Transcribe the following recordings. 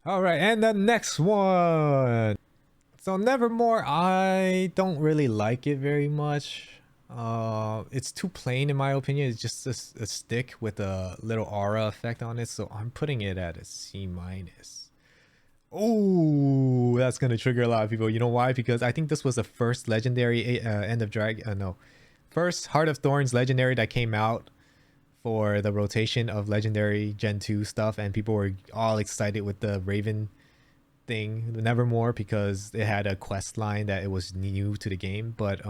All right, and the next one. So Nevermore, I don't really like it very much. It's too plain in my opinion. It's just a stick with a little aura effect on it, so I'm putting it at a C minus. Oh, that's gonna trigger a lot of people. You know why? Because I think this was the first legendary end of drag. No, first Heart of Thorns legendary that came out for the rotation of legendary Gen 2 stuff, and people were all excited with the Raven thing, the Nevermore, because it had a quest line that it was new to the game. But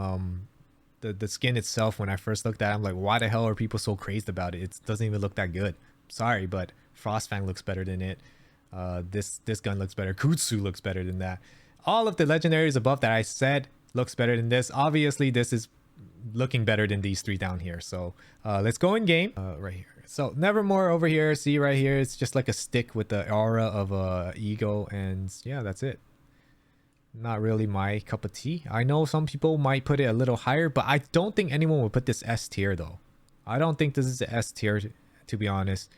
the skin itself, when I first looked at it, I'm like, why the hell are people so crazed about it? It doesn't even look that good. Sorry, but Frostfang looks better than it. This gun looks better. Kutsu looks better than that. All of the legendaries above that I said looks better than this. Obviously, this is looking better than these three down here. So let's go in game right here. So Nevermore over here, see right here, it's just like a stick with the aura of a ego, and yeah, that's it. Not really my cup of tea. I know some people might put it a little higher, but I don't think anyone would put this S tier though. I don't think this is the S tier, to be honest.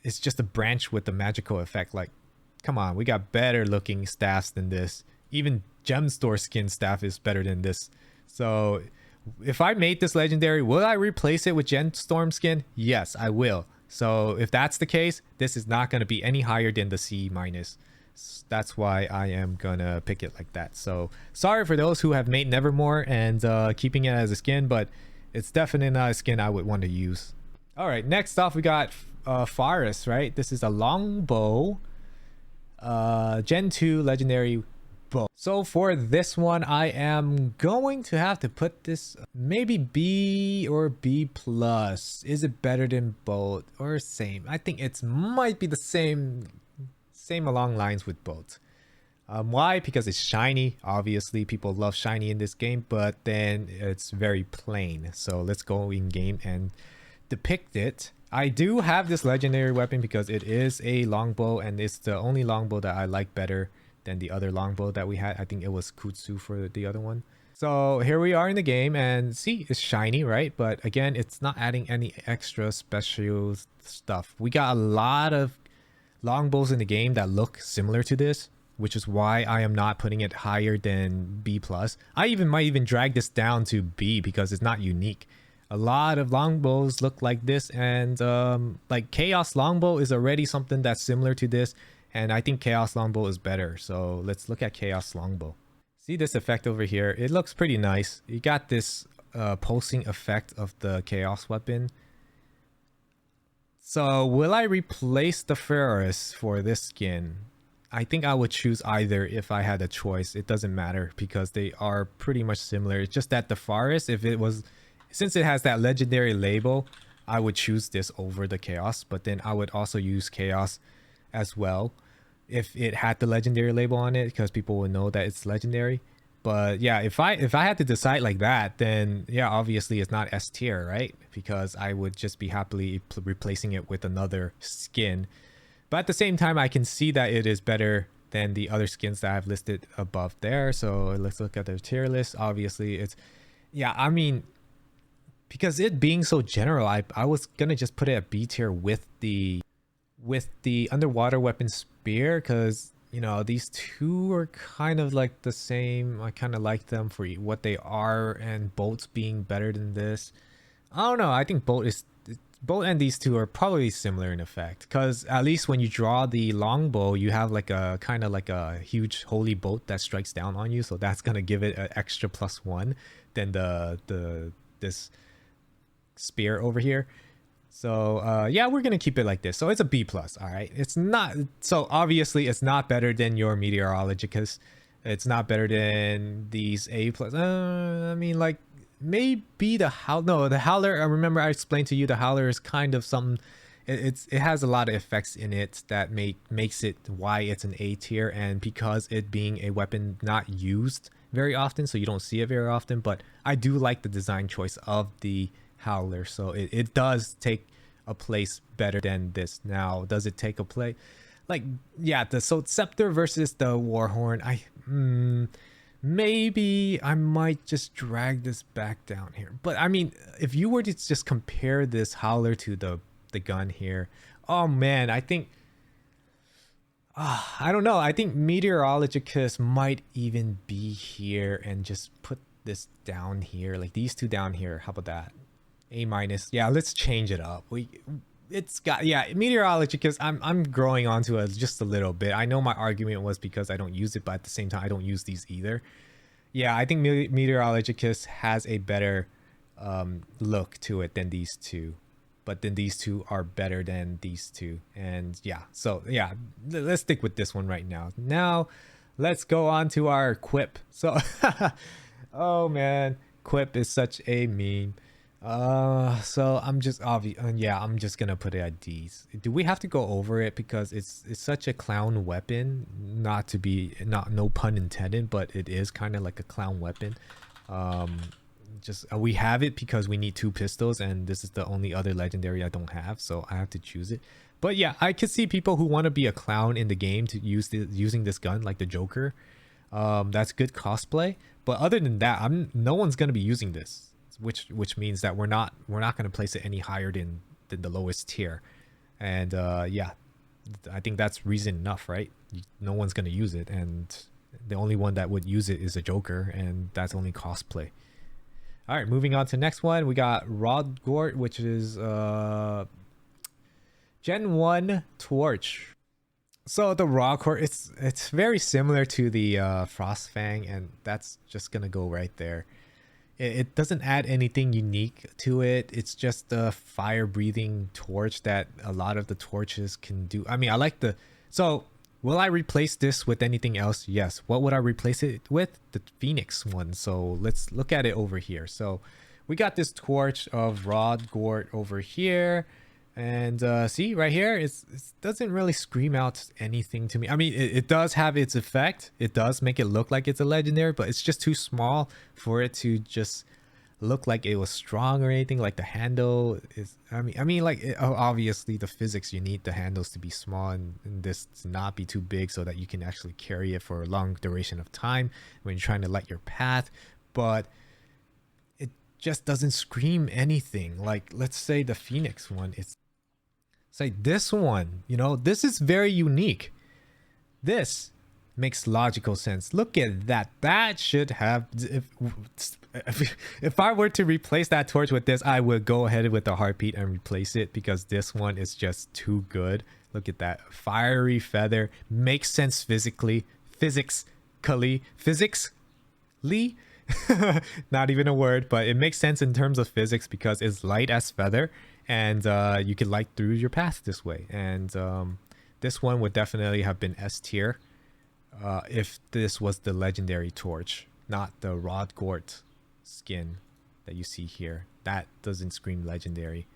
It's just a branch with the magical effect. Like, come on, we got better looking staffs than this. Even gem store skin staff is better than this. So if I made this legendary, will I replace it with Gemstorm skin? Yes, I will. So if that's the case, this is not going to be any higher than the C minus. That's why I am gonna pick it like that. So sorry for those who have made Nevermore and keeping it as a skin, but it's definitely not a skin I would want to use. All right, next off we got Faris, right? This is a longbow, Gen 2 legendary bow. So for this one, I am going to have to put this maybe B or B plus. Is it better than both or same? I think it might be the same along lines with both. Why? Because it's shiny. Obviously, people love shiny in this game, but then it's very plain. So let's go in game and depict it. I do have this legendary weapon because it is a longbow, and it's the only longbow that I like better than the other longbow that we had. I think it was Kutsu for the other one. So here we are in the game, and see, it's shiny, right? But again, it's not adding any extra special stuff. We got a lot of longbows in the game that look similar to this, which is why I am not putting it higher than B plus. I might even drag this down to B because it's not unique. A lot of longbows look like this, and like Chaos Longbow is already something that's similar to this, and I think Chaos Longbow is better. So let's look at Chaos Longbow. See this effect over here? It looks pretty nice. You got this pulsing effect of the Chaos weapon. So will I replace the Faris for this skin? I think I would choose either if I had a choice. It doesn't matter because they are pretty much similar. It's just that the Faris, since it has that legendary label, I would choose this over the Chaos. But then I would also use Chaos as well if it had the legendary label on it, because people would know that it's legendary. But yeah, if I had to decide like that, then yeah, obviously it's not S tier, right? Because I would just be happily replacing it with another skin. But at the same time, I can see that it is better than the other skins that I've listed above there. So let's look at the tier list. Obviously it's, yeah, I mean, because it being so general, I was gonna just put it at B tier with the underwater weapon spear, because you know, these two are kind of like the same. I kind of like them for what they are, and boats being better than this. I don't know. I think boat and these two are probably similar in effect, because at least when you draw the longbow, you have like a kind of like a huge holy boat that strikes down on you, so that's gonna give it an extra +1 than this spear over here. So yeah, we're gonna keep it like this. So it's a B plus. All right, it's not, so obviously it's not better than your meteorologicus. It's not better than these A plus. I mean, like maybe the howler. I remember I explained to you the howler is kind of some, it has a lot of effects in it that makes it why it's an A tier, and because it being a weapon not used very often, so you don't see it very often. But I do like the design choice of the howler, so it does take a place better than this. Now, does it take a place? Like, yeah, so scepter versus the warhorn, maybe I might just drag this back down here. But I mean, if you were to just compare this howler to the gun here, oh man, I think I don't know. I think Meteorologicus might even be here and just put this down here, like these two down here. How about that? A minus. Yeah, let's change it up. It's got, yeah, Meteorologicus. I'm growing onto it just a little bit. I know my argument was because I don't use it, but at the same time I don't use these either. Yeah, I think Meteorologicus has a better look to it than these two, but then these two are better than these two. And yeah, so yeah, let's stick with this one right now. Now let's go on to our quip. So oh man, quip is such a meme. So I'm just obvious, yeah, I'm just gonna put it at D's. Do we have to go over it because it's such a clown weapon? Not to be, not, no pun intended, but it is kind of like a clown weapon. Just we have it because we need 2 pistols, and this is the only other legendary I don't have, so I have to choose it. But yeah, I could see people who want to be a clown in the game to use using this gun, like the Joker. That's good cosplay. But other than that, no one's gonna be using this, which means that we're not gonna place it any higher than the lowest tier. And yeah, I think that's reason enough, right? No one's gonna use it, and the only one that would use it is a Joker, and that's only cosplay. All right, moving on to next one. We got Rodgart, which is Gen 1 Torch. So the Rodgart, it's very similar to the Frostfang, and that's just gonna go right there. It doesn't add anything unique to it. It's just a fire breathing torch that a lot of the torches can do. I mean, I like the, so will I replace this with anything else? Yes. What would I replace it with? The Phoenix one. So let's look at it over here. So we got this torch of Rodgart over here. And see right here, it doesn't really scream out anything to me. I mean, it does have its effect. It does make it look like it's a legendary, but it's just too small for it to just look like it was strong or anything. Like the handle is, I mean like obviously the physics, you need the handles to be small and this to not be too big so that you can actually carry it for a long duration of time when you're trying to light your path. But it just doesn't scream anything. Like, let's say the Phoenix one, it's like this one, you know, this is very unique. This makes logical sense. Look at that. That should have, if I were to replace that torch with this, I would go ahead with the heartbeat and replace it because this one is just too good. Look at that. Fiery feather makes sense physically, not even a word, but it makes sense in terms of physics because it's light as feather, and you can light through your path this way. And this one would definitely have been S tier if this was the legendary torch, not the Rodgart skin that you see here. That doesn't scream legendary.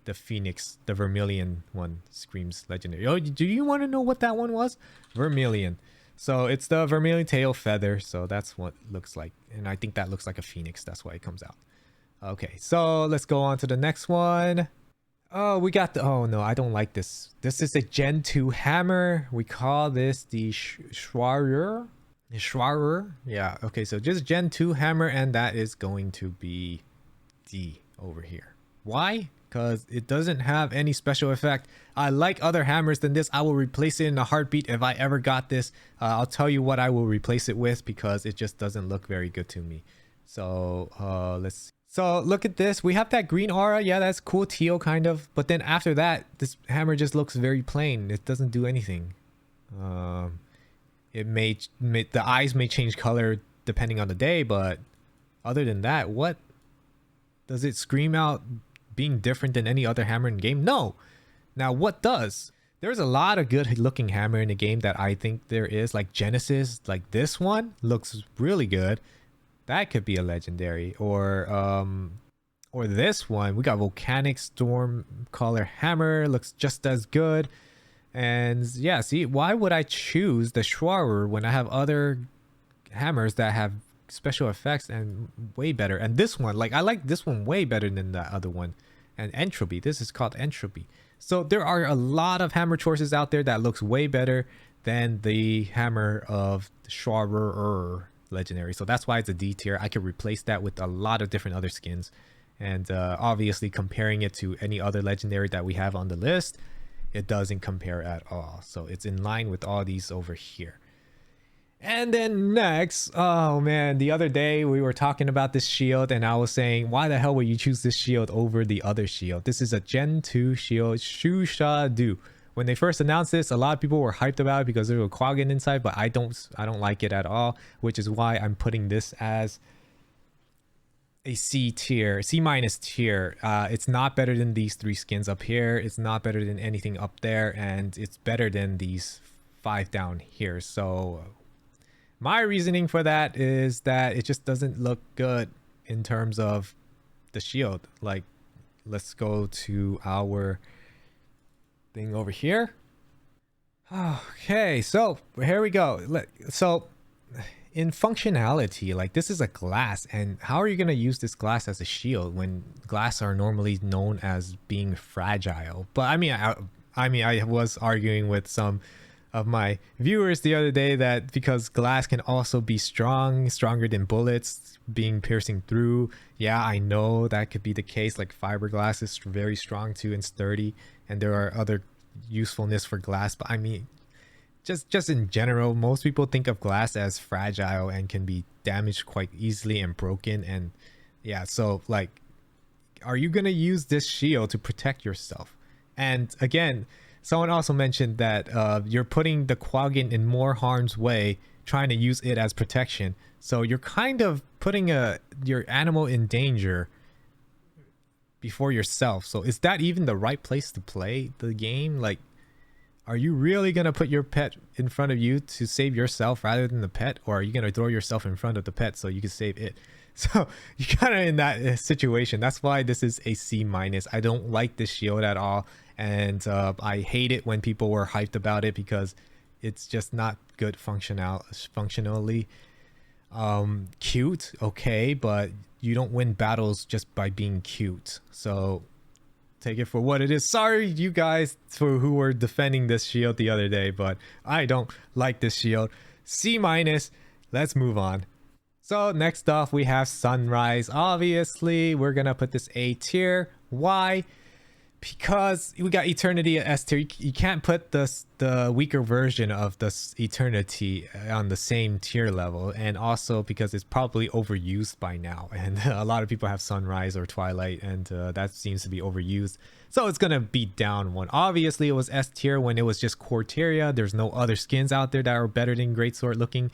The Phoenix, the Vermilion one, screams legendary. Oh, do you want to know what that one was? Vermilion. So it's the Vermilion tail feather. So that's what it looks like. And I think that looks like a Phoenix. That's why it comes out. Okay, so let's go on to the next one. Oh, we got the, oh no, I don't like this. This is a Gen 2 hammer. We call this the Schwarz. Yeah, okay, so just Gen 2 hammer, and that is going to be D over here. Why? Because it doesn't have any special effect. I like other hammers than this. I will replace it in a heartbeat if I ever got this. I'll tell you what I will replace it with because it just doesn't look very good to me. So let's see. So look at this. We have that green aura. Yeah, that's cool, teal kind of. But then after that, this hammer just looks very plain. It doesn't do anything. It may the eyes may change color depending on the day, but other than that, what does it scream out being different than any other hammer in the game? No. Now what does? There's a lot of good looking hammer in the game that I think there is, like Genesis. Like this one looks really good. That could be a legendary. Or this one. We got Volcanic Storm Color Hammer. Looks just as good. And yeah, see, why would I choose the Schwarz when I have other hammers that have special effects and way better? And this one, like, I like this one way better than the other one. And Entropy. This is called Entropy. So there are a lot of hammer choices out there that looks way better than the hammer of the Schwarz legendary. So that's why it's a D tier. I could replace that with a lot of different other skins. And obviously comparing it to any other legendary that we have on the list, it doesn't compare at all. So it's in line with all these over here. And then next, oh man, the other day we were talking about this shield and I was saying, why the hell would you choose this shield over the other shield? This is a Gen 2 shield, Shusha Do. When they first announced this, a lot of people were hyped about it because there was a Quaggan inside, but I don't like it at all, which is why I'm putting this as a C tier, C minus tier. It's not better than these 3 skins up here. It's not better than anything up there, and it's better than these 5 down here. So my reasoning for that is that it just doesn't look good in terms of the shield. Like, let's go to our thing over here. Okay, so here we go. So in functionality, like, this is a glass, and how are you going to use this glass as a shield when glass are normally known as being fragile? But I mean, I was arguing with some of my viewers the other day that because glass can also be stronger than bullets, being piercing through. Yeah, I know that could be the case. Like, fiberglass is very strong too and sturdy, and there are other usefulness for glass. But I mean, just in general, most people think of glass as fragile and can be damaged quite easily and broken. And yeah, so like, are you gonna use this shield to protect yourself? And again, someone also mentioned that you're putting the Quaggan in more harm's way, trying to use it as protection. So you're kind of putting your animal in danger before yourself. So is that even the right place to play the game? Like, are you really going to put your pet in front of you to save yourself rather than the pet? Or are you going to throw yourself in front of the pet so you can save it? So you're kind of in that situation. That's why this is a C minus. I don't like this shield at all. And I hate it when people were hyped about it because it's just not good functionally. Cute, okay, but you don't win battles just by being cute. So take it for what it is. Sorry, you guys for who were defending this shield the other day, but I don't like this shield. C minus. Let's move on. So next off, we have Sunrise. Obviously, we're gonna put this A tier. Why? Because we got Eternity at S tier. You can't put the weaker version of this Eternity on the same tier level, and also because it's probably overused by now, and a lot of people have Sunrise or Twilight, and that seems to be overused. So it's gonna be down one. Obviously, it was S tier when it was just Corteria. There's no other skins out there that are better than Greatsword looking.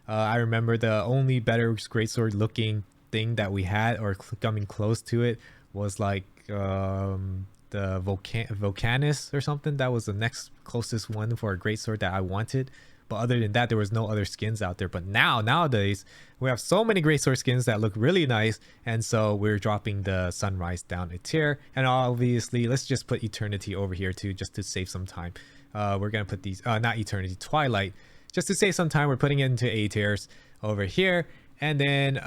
I remember the only better Greatsword looking thing that we had, or coming close to it, was like the Volcanus or something. That was the next closest one for a greatsword that I wanted. But other than that, there was no other skins out there. But nowadays, we have so many greatsword skins that look really nice, and so we're dropping the Sunrise down a tier. And obviously, let's just put Eternity over here too, just to save some time. We're gonna put these, not Eternity, Twilight, just to save some time. We're putting it into A tiers over here. And then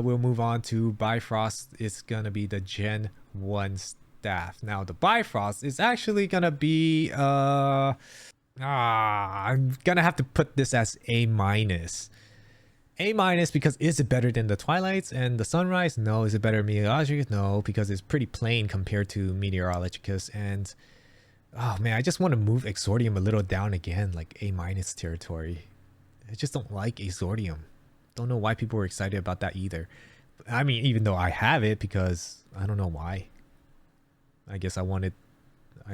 we'll move on to Bifrost. It's gonna be the Gen 1 staff. Now the Bifrost is actually gonna be I'm gonna have to put this as A minus. A minus because is it better than the Twilights and the Sunrise? No. Is it better than Meteorologicus? No, because it's pretty plain compared to Meteorologicus. And oh man, I just want to move Exordium a little down again, like A minus territory. I just don't like Exordium. Don't know why people were excited about that either. I mean, even though I have it, because I don't know why. I guess I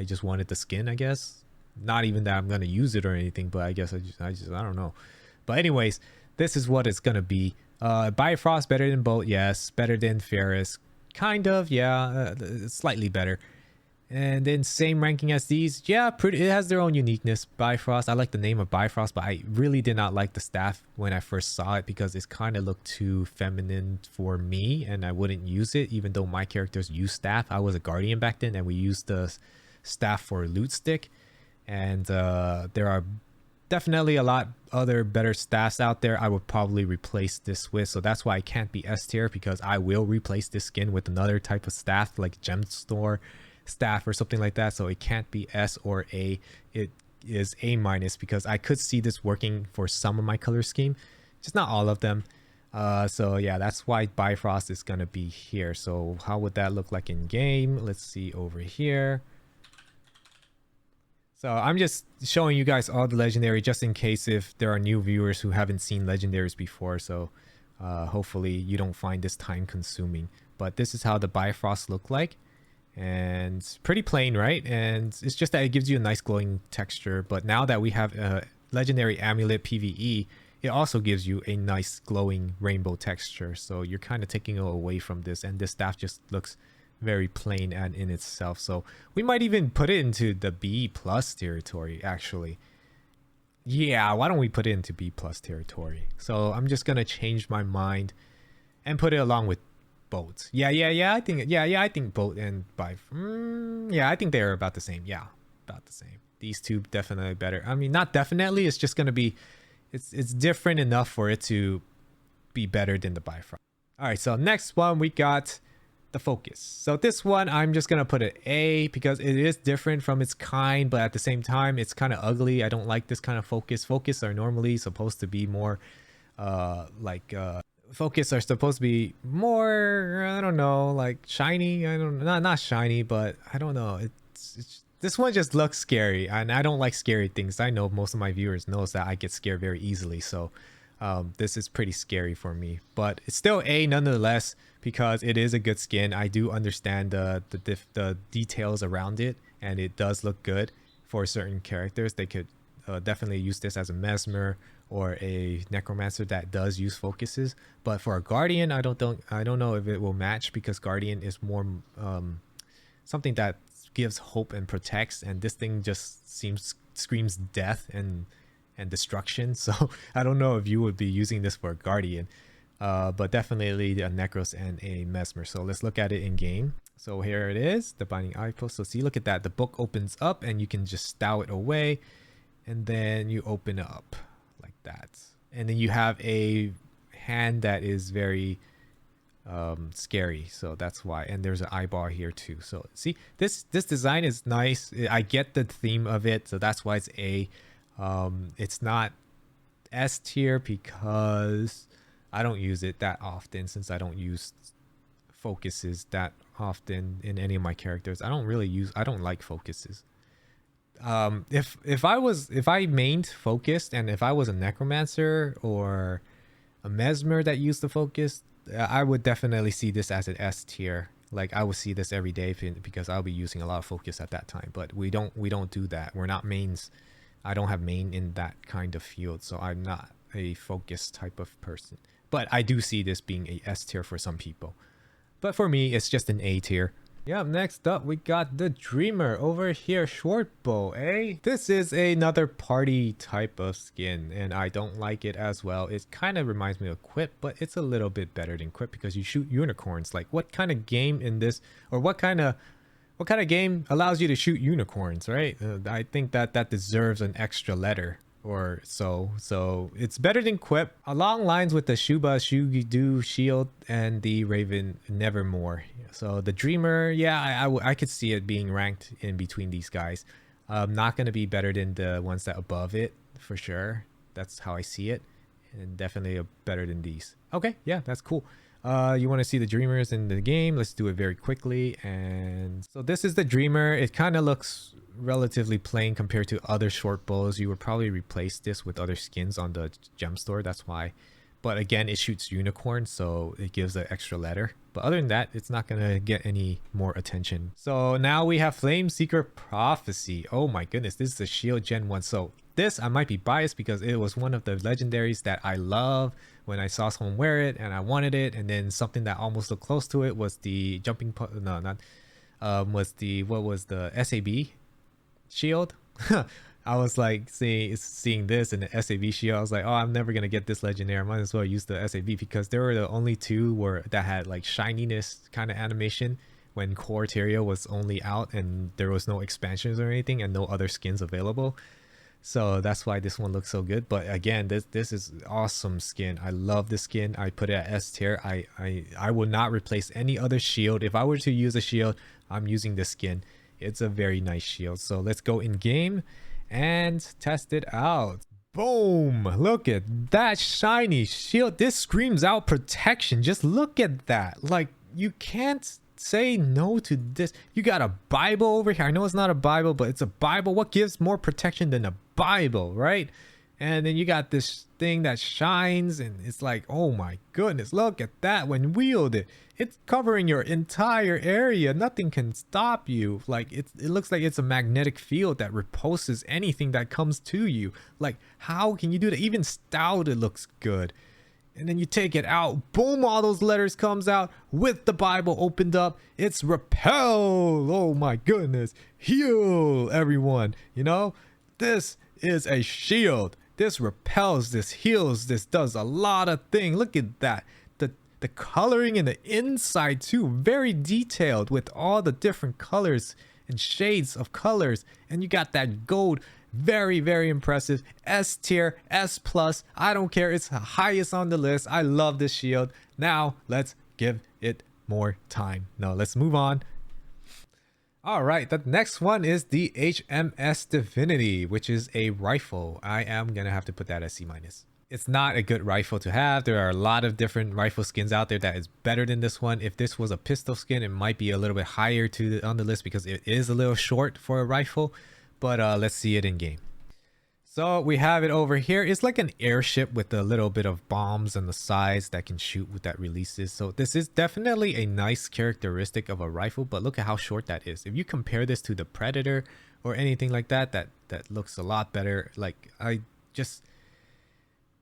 just wanted the skin, I guess. Not even that I'm gonna use it or anything, but I guess I don't know. But anyways, this is what it's gonna be. Bifrost better than Bolt, yes. Better than Faris, kind of, yeah. Slightly better. And then same ranking as these, yeah. Pretty. It has their own uniqueness. Bifrost. I like the name of Bifrost, but I really did not like the staff when I first saw it because it's kind of looked too feminine for me, and I wouldn't use it. Even though my characters use staff, I was a guardian back then, and we used the staff for loot stick. And there are definitely a lot other better staffs out there I would probably replace this with. So that's why I can't be S tier, because I will replace this skin with another type of staff like gem store staff or something like that. So it can't be S or A. It is A minus because I could see this working for some of my color scheme, just not all of them. So yeah, that's why Bifrost is gonna be here. So how would that look like in game? Let's see over here. So I'm just showing you guys all the legendary just in case if there are new viewers who haven't seen legendaries before. So hopefully you don't find this time consuming. But this is how the Bifrost look like. And it's pretty plain, right? And it's just that it gives you a nice glowing texture. But now that we have a legendary amulet PvE, it also gives you a nice glowing rainbow texture. So you're kind of taking away from this. And this staff just looks very plain and in itself. So we might even put it into the B plus territory, actually. Yeah, why don't we put it into B plus territory? So I'm just gonna change my mind and put it along with boat. Yeah. I think boat and yeah, I think they're about the same. Yeah, about the same. These two definitely better. I mean, not definitely. It's just gonna be, it's different enough for it to be better than the Bifrost. All right, so next one we got the focus. So this one I'm just gonna put an A because it is different from its kind, but at the same time it's kind of ugly. I don't like this kind of focus. Focus are normally supposed to be more focus are supposed to be more, I don't know, like shiny. I don't, not shiny, but I don't know, it's this one just looks scary, and I don't like scary things. I know most of my viewers knows that I get scared very easily, so this is pretty scary for me, but it's still A nonetheless because it is a good skin. I do understand the details around it, and it does look good for certain characters. They could definitely use this as a mesmer or a necromancer that does use focuses, but for a guardian, I don't know if it will match because guardian is more something that gives hope and protects, and this thing just screams death and destruction. So I don't know if you would be using this for a guardian, but definitely a necros and a mesmer. So let's look at it in game. So here it is, the binding eye post. So see, look at that, the book opens up and you can just stow it away, and then you open it up like that, and then you have a hand that is very scary, so that's why. And there's an eyeball here too. So see, this design is nice. I get the theme of it, so that's why it's A. It's not S tier because I don't use it that often, since I don't use focuses that often in any of my characters. I don't like focuses. If I mained focused, and if I was a necromancer or a mesmer that used the focus, I would definitely see this as an S tier. Like I would see this every day because I'll be using a lot of focus at that time. But we don't do that. We're not mains. I don't have main in that kind of field, so I'm not a focus type of person. But I do see this being a S tier for some people. But for me, it's just an A tier. Yeah, next up we got the Dreamer over here, short bow, eh? This is another party type of skin, and I don't like it as well. It kind of reminds me of Quip, but it's a little bit better than Quip because you shoot unicorns. Like, what kind of game in this, or what kind of game allows you to shoot unicorns, right? I think that deserves an extra letter or so it's better than Quip, along lines with the Shuba Shugidu shield and the Raven Nevermore. So the Dreamer, yeah, I could see it being ranked in between these guys. Not going to be better than the ones that above it for sure. That's how I see it, and definitely better than these. Okay, yeah, that's cool. You want to see the Dreamers in the game? Let's do it very quickly. And so this is the Dreamer. It kind of looks relatively plain compared to other short bows. You would probably replace this with other skins on the gem store, that's why. But again, it shoots unicorns, so it gives an extra letter. But other than that, it's not gonna get any more attention. So now we have Flame Seeker Prophecy. Oh my goodness, this is the shield gen 1. So this, I might be biased because it was one of the legendaries that I love when I saw someone wear it and I wanted it. And then something that almost looked close to it was the jumping, no, not, was the, what was the SAB shield? I was like seeing this in the SAB shield. I was like, oh, I'm never gonna get this legendary. I might as well use the SAB because there were the only two that had like shininess kind of animation when Core Terrio was only out and there was no expansions or anything and no other skins available. So that's why this one looks so good. But again, this is awesome skin. I love this skin. I put it at S tier. I would not replace any other shield. If I were to use a shield, I'm using this skin. It's a very nice shield. So let's go in game and test it out. Boom! Look at that shiny shield. This screams out protection. Just look at that. Like, you can't say no to this? You got a Bible over here. I know it's not a Bible, but it's a Bible. What gives more protection than a Bible, right? And then you got this thing that shines, and it's like, oh my goodness, look at that when wielded. It's covering your entire area. Nothing can stop you. Like, it looks like it's a magnetic field that repulses anything that comes to you. Like, how can you do that? Even stout, it looks good. And then you take it out, boom, all those letters comes out with the Bible opened up. It's repel. Oh my goodness. Heal, everyone. You know, this is a shield. This repels, this heals, this does a lot of things. Look at that. The coloring in the inside too, very detailed with all the different colors and shades of colors. And you got that gold. Very, very impressive. S tier, S plus. I don't care. It's the highest on the list. I love this shield. Now let's give it more time. No, let's move on. All right, the next one is the HMS Divinity, which is a rifle. I am gonna have to put that as C-. It's not a good rifle to have. There are a lot of different rifle skins out there that is better than this one. If this was a pistol skin, it might be a little bit higher on the list because it is a little short for a rifle. But let's see it in game. So we have it over here. It's like an airship with a little bit of bombs on the sides that can shoot with that releases. So this is definitely a nice characteristic of a rifle, but look at how short that is. If you compare this to the Predator or anything like that, that looks a lot better. Like,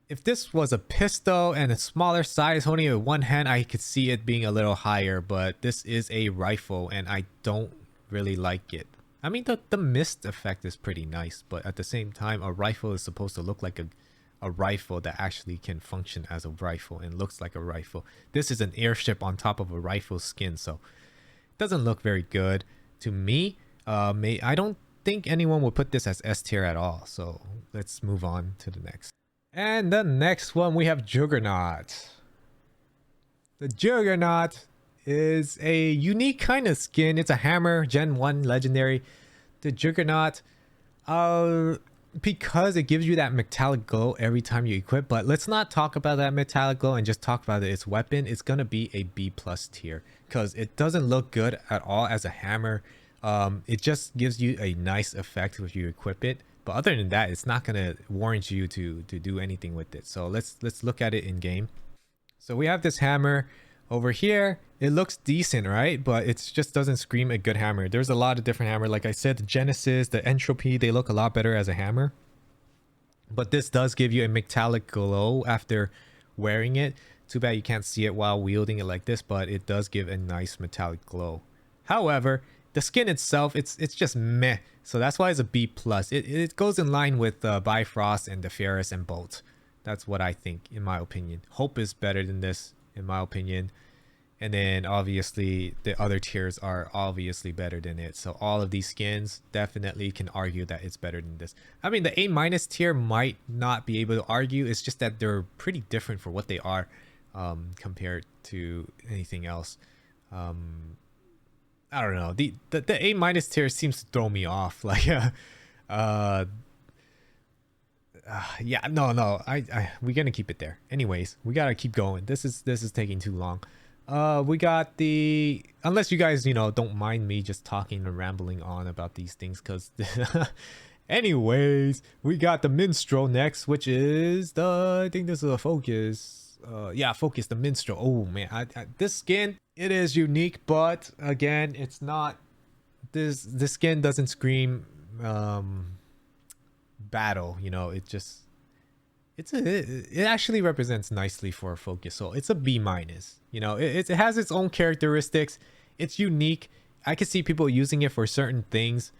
if this was a pistol and a smaller size holding it with one hand, I could see it being a little higher, but this is a rifle and I don't really like it. I mean, the mist effect is pretty nice, but at the same time, a rifle is supposed to look like a rifle that actually can function as a rifle and looks like a rifle. This is an airship on top of a rifle skin, so it doesn't look very good to me. I don't think anyone would put this as S tier at all, so let's move on to the next. And the next one, we have Juggernaut. The Juggernaut is a unique kind of skin. It's a hammer, Gen 1 legendary. The Juggernaut, because it gives you that metallic glow every time you equip. But let's not talk about that metallic glow and just talk about its weapon. It's gonna be a B+ tier because it doesn't look good at all as a hammer. It just gives you a nice effect if you equip it. But other than that, it's not gonna warrant you to do anything with it. So let's look at it in game. So we have this hammer over here. It looks decent, right? But it just doesn't scream a good hammer. There's a lot of different hammer. Like I said, the Genesis, the Entropy, they look a lot better as a hammer. But this does give you a metallic glow after wearing it. Too bad you can't see it while wielding it like this, but it does give a nice metallic glow. However, the skin itself, it's just meh. So that's why it's a B+. It goes in line with Bifrost and the Faris and Bolt. That's what I think, in my opinion. Hope is better than this, in my opinion. And then obviously the other tiers are obviously better than it. So all of these skins definitely can argue that it's better than this. I mean, the A- tier might not be able to argue. It's just that they're pretty different for what they are compared to anything else. I don't know. The A- tier seems to throw me off. Like, yeah, no. We're gonna keep it there. Anyways, we gotta keep going. This is taking too long. We got the, unless you guys, don't mind me just talking and rambling on about these things, because anyways, we got the minstrel next, which is I think this is a focus. Focus, the minstrel. Oh man, this skin, it is unique, but again, it's not, this skin doesn't scream battle. It actually represents nicely for a focus, so it's a B-. It has its own characteristics. It's unique. I can see people using it for certain things,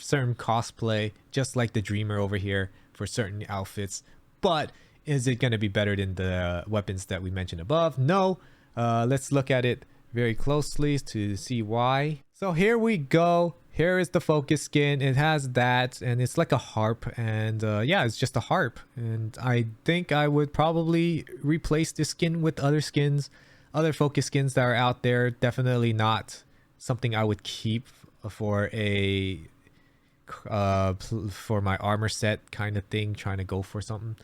certain cosplay, just like the Dreamer over here for certain outfits. But is it going to be better than the weapons that we mentioned above? No. Let's look at it very closely to see why. So here we go. Here is the focus skin. It has that, and it's like a harp, and it's just a harp. And I think I would probably replace this skin with other skins, other focus skins that are out there. Definitely not something I would keep for for my armor set kind of thing, trying to go for something.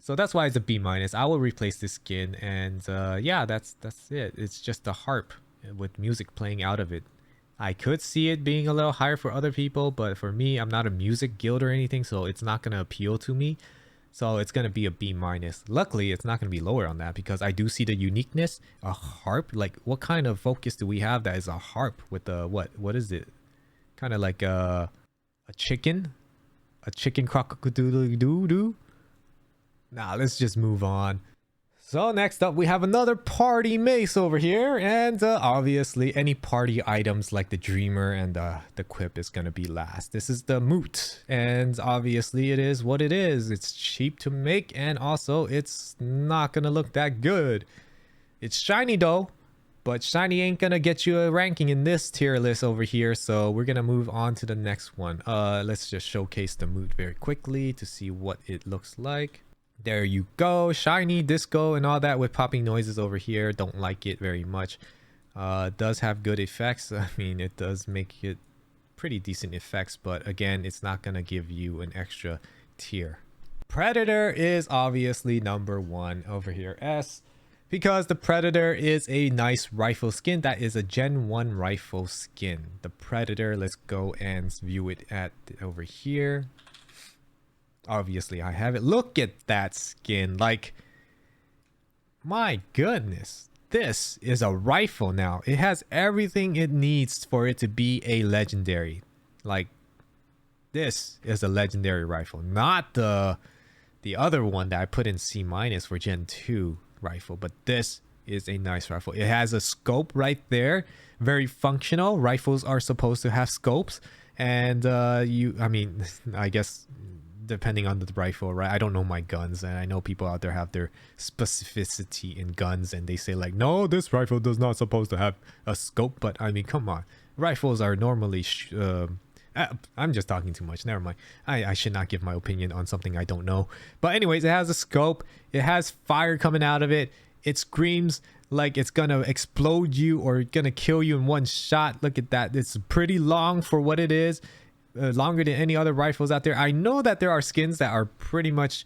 So that's why it's a B-. I will replace this skin, and that's it. It's just a harp. with music playing out of it. I could see it being a little higher for other people, but for me, I'm not a music guild or anything, so it's not going to appeal to me. So it's going to be a B minus. Luckily, it's not going to be lower on that because I do see the uniqueness. A harp, like what kind of focus do we have that is a harp with a what is it? Kind of like a chicken crock-a-doodle-doo-doo. Nah, let's just move on. So next up, we have another party mace over here, and obviously any party items like the Dreamer and the Quip is gonna be last. This is the Moot, and obviously it is what it is. It's cheap to make, and also it's not gonna look that good. It's shiny though, but shiny ain't gonna get you a ranking in this tier list over here, so we're gonna move on to the next one. Let's just showcase the Moot very quickly to see what it looks like. There you go, shiny, disco, and all that with popping noises over here. Don't like it very much. Does have good effects. I mean, it does make it pretty decent effects, but again, it's not gonna give you an extra tier. Predator is obviously number one over here, S, because the Predator is a nice rifle skin. That is a Gen 1 rifle skin. The Predator, let's go and view it at over here. Obviously I have it. Look at that skin. Like, my goodness, this is a rifle now. It has everything it needs for it to be a legendary. Like, this is a legendary rifle, not the other one that I put in C- for Gen 2 rifle, but this is a nice rifle. It has a scope right there, very functional. Rifles are supposed to have scopes, and I mean, I guess depending on the rifle, right? I don't know my guns, and I know people out there have their specificity in guns, and they say like, no, this rifle does not supposed to have a scope. But I mean, come on, rifles are normally I'm just talking too much, never mind. I should not give my opinion on something I don't know. But anyways, it has a scope, it has fire coming out of it, it screams like it's gonna explode you or gonna kill you in one shot. Look at that, it's pretty long for what it is. Longer than any other rifles out there. I know that there are skins that are pretty much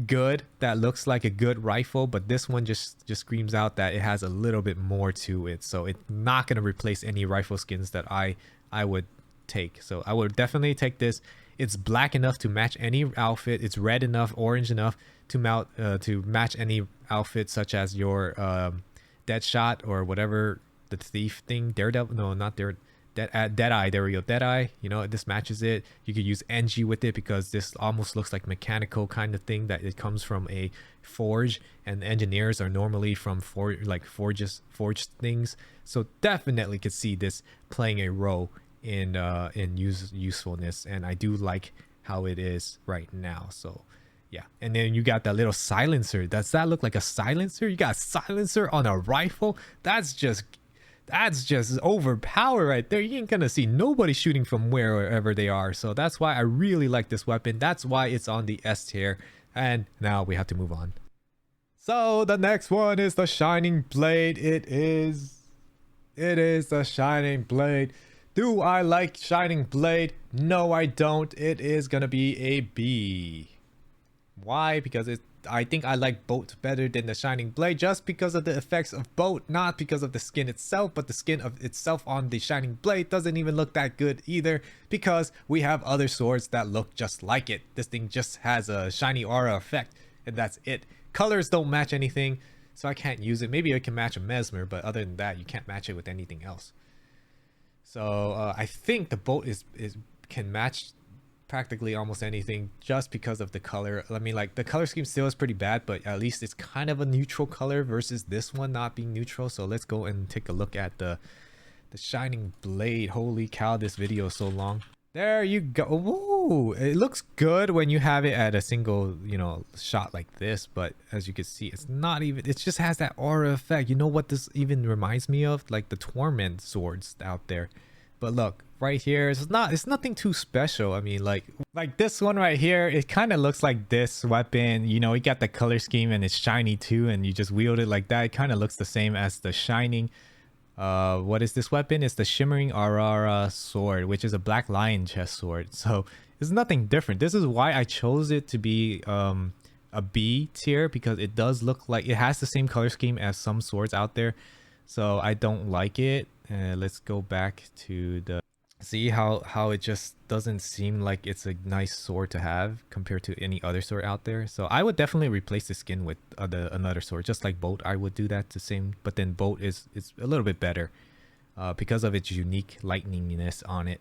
good, that looks like a good rifle, but this one just screams out that it has a little bit more to it. So it's not going to replace any rifle skins that I would take. So I would definitely take this. It's black enough to match any outfit. It's red enough, orange enough to match any outfit, such as your Deadshot or whatever, the thief thing, Daredevil. No, not Daredevil. Deadeye, there we go, Deadeye. You know, this matches it. You could use NG with it because this almost looks like mechanical kind of thing, that it comes from a forge, and engineers are normally from forged things. So definitely could see this playing a role in usefulness, and I do like how it is right now. So yeah, and then you got that little silencer. Does that look like a silencer? You got a silencer on a rifle? That's just overpowered right there. You ain't gonna see nobody shooting from wherever they are. So that's why I really like this weapon. That's why it's on the S tier. And now we have to move on. So the next one is the Shining Blade. It is the Shining Blade. Do I like Shining Blade? No, I don't. It is gonna be a B. Why? Because I think I like Boat better than the Shining Blade, just because of the effects of Boat, not because of the skin itself. But the skin of itself on the Shining Blade doesn't even look that good either, because we have other swords that look just like it. This thing just has a shiny aura effect, and that's it. Colors don't match anything, so I can't use it. Maybe I can match a Mesmer, but other than that, you can't match it with anything else. So I think the Boat can match practically almost anything, just because of the color. I mean, like, the color scheme still is pretty bad, but at least it's kind of a neutral color versus this one not being neutral. So let's go and take a look at the Shining Blade. Holy cow, this video is so long. There you go. Ooh, it looks good when you have it at a single, you know, shot like this, but as you can see, it's not even, it just has that aura effect. You know what this even reminds me of? Like the Torment swords out there. But look, right here, it's nothing too special. I mean, like this one right here, it kind of looks like this weapon. You know, you got the color scheme and it's shiny too, and you just wield it like that. It kind of looks the same as the Shining. What is this weapon? It's the Shimmering Aurora sword, which is a Black Lion chest sword. So it's nothing different. This is why I chose it to be a B tier, because it does look like it has the same color scheme as some swords out there. So I don't like it. Let's go back to the... See how it just doesn't seem like it's a nice sword to have compared to any other sword out there. So I would definitely replace the skin with another sword, just like Bolt. I would do that the same, but then Bolt is a little bit better because of its unique lightninginess on it.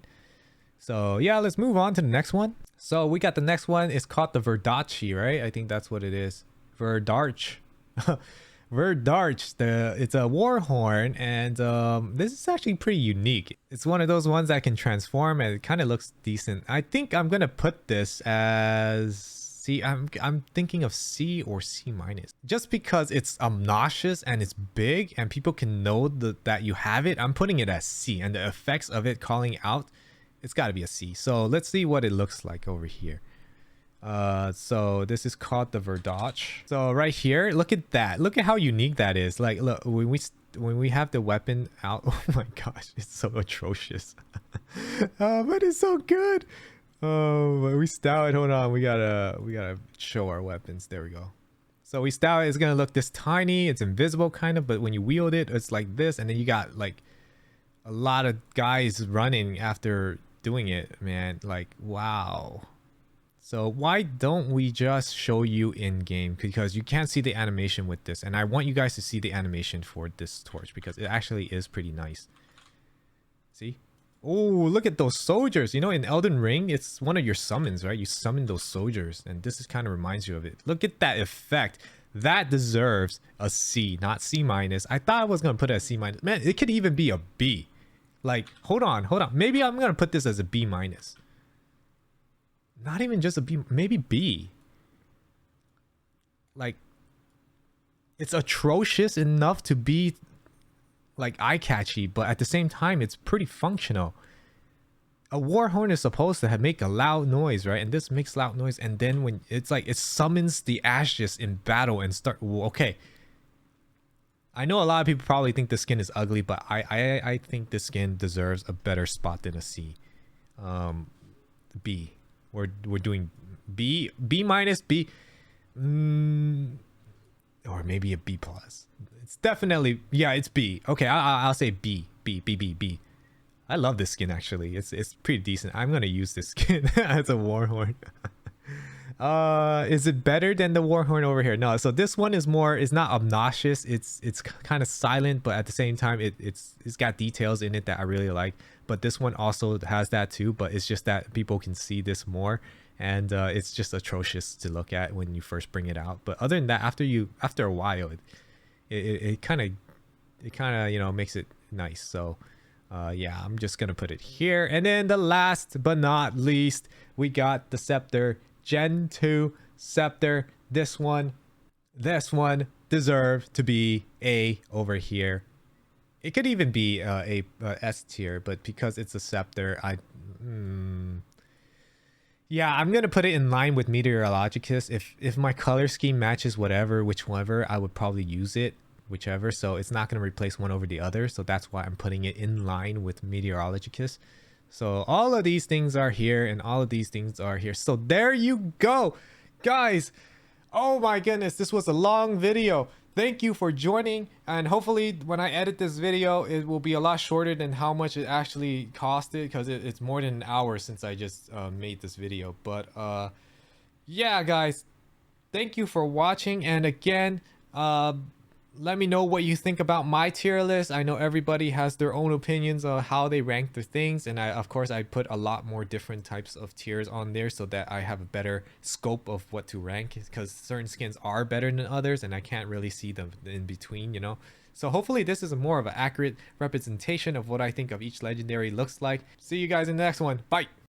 So yeah, let's move on to the next one. So we got the next one. It's called the Verdoch, right? I think that's what it is. Verdoch. Verdoch. It's a war horn, and this is actually pretty unique. It's one of those ones that can transform, and it kind of looks decent. I think I'm gonna put this as C. I'm thinking of C or C minus, just because it's obnoxious and it's big, and people can know that you have it. I'm putting it as C, and the effects of it calling out, it's got to be a C. So let's see what it looks like over here. So this is called the Verdoch. So right here, look at that. Look at how unique that is. Like, look, when we have the weapon out, oh my gosh, it's so atrocious. But it's so good. Oh, but we style it. Hold on, we gotta show our weapons. There we go. So we style it. It's gonna look this tiny. It's invisible kind of, but when you wield it, it's like this, and then you got like a lot of guys running after doing it, man. Like, wow. So why don't we just show you in game, because you can't see the animation with this, and I want you guys to see the animation for this torch because it actually is pretty nice. See? Oh, look at those soldiers. You know, in Elden Ring, it's one of your summons, right? You summon those soldiers, and this is kind of reminds you of it. Look at that effect. That deserves a C, not C minus. I thought I was gonna put it as C minus. Man, it could even be a B. Like, hold on. Maybe I'm gonna put this as a B minus. Not even just a B, maybe B. Like, it's atrocious enough to be like eye-catchy, but at the same time, it's pretty functional. A war horn is supposed to make a loud noise, right? And this makes loud noise, and then when it's like it summons the ashes in battle and start. Okay. I know a lot of people probably think the skin is ugly, but I think the skin deserves a better spot than a C. B. We're doing B minus, B, or maybe a B plus. It's definitely, yeah, it's B. Okay, I'll say B. I love this skin actually. It's pretty decent. I'm gonna use this skin as a warhorn. Is it better than the warhorn over here? No. So this one is not obnoxious. It's kind of silent, but at the same time, it's got details in it that I really like. But this one also has that too, but it's just that people can see this more, and it's just atrocious to look at when you first bring it out. But other than that, after a while, it kind of you know, makes it nice. So yeah, I'm just gonna put it here. And then the last but not least, we got the scepter, Gen 2 scepter. This one deserves to be A over here. It could even be a S tier, but because it's a scepter, yeah, I'm gonna put it in line with Meteorologicus. If my color scheme matches whichever, I would probably use it, whichever. So it's not gonna replace one over the other. So that's why I'm putting it in line with Meteorologicus. So all of these things are here, and all of these things are here. So there you go, guys. Oh my goodness, this was a long video. Thank you for joining, and hopefully when I edit this video, it will be a lot shorter than how much it actually costed, because it's more than an hour since I just made this video. But yeah, guys, thank you for watching, and again, let me know what you think about my tier list. I know everybody has their own opinions on how they rank their things, and of course I put a lot more different types of tiers on there so that I have a better scope of what to rank, because certain skins are better than others and I can't really see them in between, you know. So hopefully this is more of an accurate representation of what I think of each legendary looks like. See you guys in the next one. Bye.